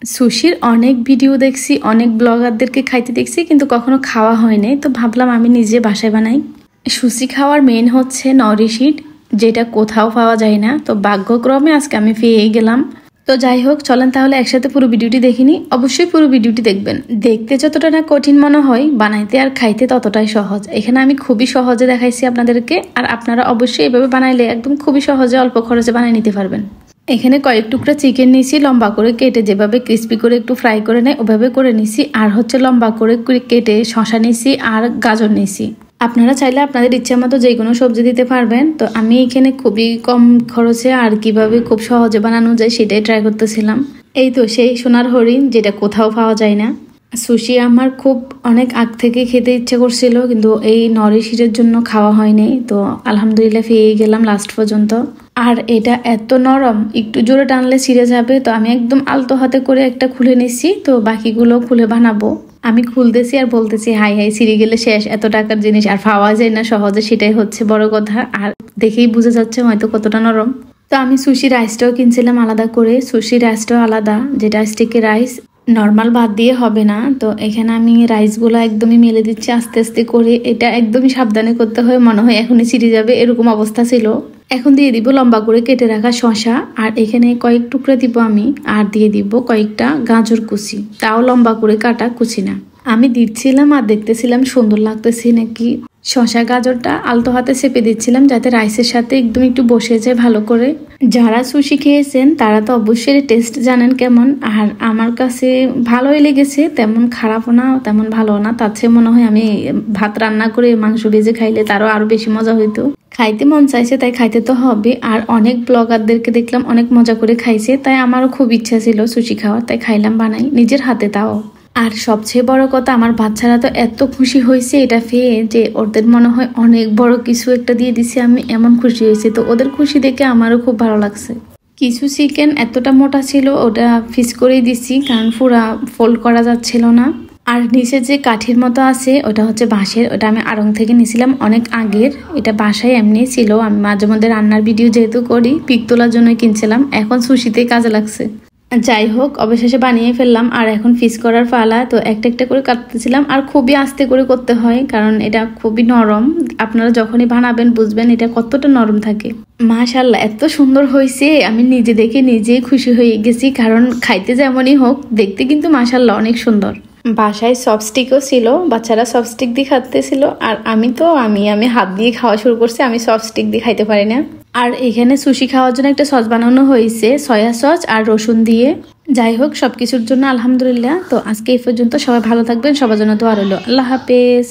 সুশির অনেক ভিডিও দেখছি, অনেক ব্লগারদেরকে খাইতে দেখছি, কিন্তু কখনো খাওয়া হয়নি। তো ভাবলাম আমি নিজে বাসায় বানাই। সুশি খাওয়ার মেন হচ্ছে নরি শিট, যেটা কোথাও পাওয়া যায় না। তো ভাগ্যক্রমে আজকে আমি পেয়ে গেলাম। তো যাই হোক, চলেন তাহলে একসাথে পুরো ভিডিওটি দেখিনি। অবশ্যই পুরো ভিডিওটি দেখবেন। দেখতে যতটা না কঠিন মনে হয়, বানাইতে আর খাইতে ততটাই সহজ। এখানে আমি খুবই সহজে দেখাইছি আপনাদেরকে, আর আপনারা অবশ্যই এভাবে বানাইলে একদম খুবই সহজে অল্প খরচে বানিয়ে নিতে পারবেন। এখানে কয়েক টুকরা চিকেন নিয়েছি, লম্বা করে কেটে, যেভাবে ক্রিস্পি করে একটু ফ্রাই করে নেয় ওভাবে করে নিছি। আর হচ্ছে লম্বা করে কেটে শশা নিছি আর গাজর নিছি। আপনারা চাইলে আপনাদের ইচ্ছা মতো যে কোনো সবজি দিতে পারবেন। তো আমি এখানে খুবই কম খরচে আর কিভাবে খুব সহজে বানানো যায় সেটাই ট্রাই করতেছিলাম। এই তো সেই সোনার হরিণ, যেটা কোথাও পাওয়া যায় না। সুশি আমার খুব অনেক আগ থেকে খেতে ইচ্ছে করছিল, কিন্তু এই নরি শিটের জন্য খাওয়া হয়নি। তো আলহামদুলিল্লাহ পেয়ে গেলাম লাস্ট পর্যন্ত। আর এটা এত নরম, একটু জোরে টানলে ছিঁড়ে যাবে। তো আমি একদম আলতো হাতে করে একটা খুলে নিচ্ছি, তো বাকিগুলো খুলে বানাবো। আমি খুলতেছি আর বলতেছি হাই হাই, ছিঁড়ে গেলে শেষ। এত টাকার জিনিস আর পাওয়া যায় না সহজে, সেটাই হচ্ছে বড় কথা। আর দেখেই বোঝা যাচ্ছে হয়তো কতটা নরম। তো আমি সুশি রাইসটাও কিনছিলাম আলাদা করে। সুশি রাইসটাও আলাদা, যেটা স্টিকি রাইস, নর্মাল ভাত দিয়ে হবে না। তো এখানে আমি রাইসগুলো একদমই মেলে দিচ্ছি আস্তে আস্তে করে। এটা একদমই সাবধানে করতে হয়, মনে হয় এখনই ছিঁড়ে যাবে, এরকম অবস্থা ছিল। এখন দিয়ে দিব লম্বা করে কেটে রাখা শশা, আর এখানে কয়েক টুকরা দিব আমি। আর দিয়ে দিব কয়েকটা গাজর কুচি, তাও লম্বা করে কাটা, কুচি না। আমি দিচ্ছিলাম আর দেখতেছিলাম সুন্দর লাগতেছে নাকি। শশা গাজরটা আলতো হাতে চেপে দিচ্ছিলাম, যাতে রাইসের সাথে একদম একটু বসে যায় ভালো করে। যারা সুশি খেয়েছেন তারা তো অবশ্যই টেস্ট জানেন কেমন। আর আমার কাছে ভালোই লেগেছে, তেমন খারাপও না তেমন ভালো না। তার চেয়ে মনে হয় আমি ভাত রান্না করে মাংস ভেজে খাইলে তারও আরো বেশি মজা হইতো। খাইতে মন চাইছে তাই খাইতে তো হবে। আর অনেক ব্লগারদেরকে দেখলাম অনেক মজা করে খাইছে, তাই আমারও খুব ইচ্ছা ছিল সুশি খাওয়ার, তাই খাইলাম বানাই নিজের হাতে, তাও। আর সবচেয়ে বড় কথা, আমার বাচ্চারা তো এত খুশি হয়েছে এটা পেয়ে, যে ওদের মনে হয় অনেক বড় কিছু একটা দিয়ে দিছি আমি, এমন খুশি হয়েছে। তো ওদের খুশি দেখে আমারও খুব ভালো লাগছে। কিছু চিকেন এতটা মোটা ছিল, ওটা ফিস করেই দিছি, কারণ পুরা ফোল্ড করা যাচ্ছিল না। আর নিচে যে কাঠির মতো আছে ওটা হচ্ছে বাঁশের, ওটা আমি আড়ং থেকে নিয়েছিলাম অনেক আগের। এটা বাসায় এমনি ছিল, আমি মাঝে মধ্যে রান্নার ভিডিও যেহেতু করি, পিক তোলার জন্য কিনছিলাম। এখন সুশিতেই কাজে লাগছে। যাই হোক, অবশেষে বানিয়ে ফেললাম। আর এখন ফিস করার পালা। তো একটা একটা করে কাটতেছিলাম, আর খুবই আস্তে করে করতে হয়, কারণ এটা খুবই নরম। আপনারা যখনই বানাবেন বুঝবেন এটা কতটা নরম থাকে। মাশাআল্লাহ, এত সুন্দর হয়েছে, আমি নিজে দেখে নিজেই খুশি হয়ে গেছি। কারণ খাইতে যেমনই হোক, দেখতে কিন্তু মাশাআল্লাহ অনেক সুন্দর। বাসায় সফস্টিকও ছিল, বাচ্চারা সফস্টিক দিয়ে খাতেছিল। আর আমি তো আমি হাত দিয়ে খাওয়া শুরু করছি, আমি সফস্টিক দিয়ে খাইতে পারি না। আর এখানে সুশি খাওয়ার জন্য একটা সস বানানো হয়েছে, সয়া সস আর রসুন দিয়ে। যাই হোক, সবকিছুর জন্য আলহামদুলিল্লাহ। তো আজকে এই পর্যন্ত, সবাই ভালো থাকবেন, সবার জন্য দোয়া রইল। আল্লাহ হাফেজ।